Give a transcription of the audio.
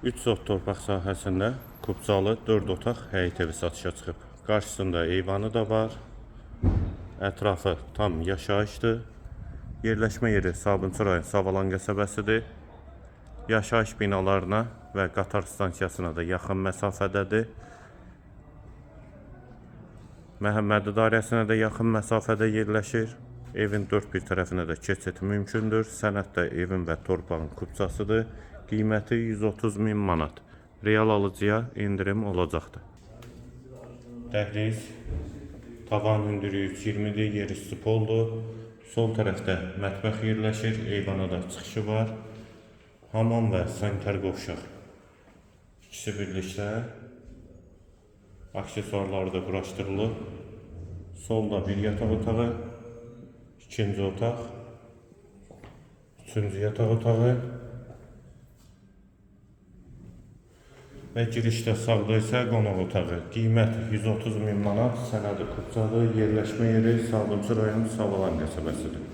3 sot torpaq sahəsində Kubcalı 4 otaq həyət evi satışa çıxıb. Qarşısında eyvanı da var. Ətrafı tam yaşayışdır. Yerləşmə yeri Sabunçu rayon Savalan qəsəbəsidir. Yaşayış binalarına və qatar stansiyasına da yaxın məsafədədir. Məhəmmədi dairəsinə də yaxın məsafədə yerləşir. Evin dörd bir tərəfinə də keçid mümkündür. Sənəddə evin və torpağın kubcasıdır. Qiyməti 130.000 manat. Real alıcıya indirim olacaqdır. Dəhliz, tavan hündürlüyü 20-dir, yer üstü poldur. Sol tərəfdə mətbəx yerləşir, eyvana da çıxışı var. Hamam və sanitar qovşaq. İkisi birlikdə aksesuarları da quraşdırılıb. Solda bir yataq otağı, ikinci otaq, üçüncü yataq otağı və girişdə sağda isə qonaq otağı. Qiymət 130.000 manat, sənədi Kubcalı, yerləşmə yeri Sabunçu rayon Savalan qəsəbəsidir.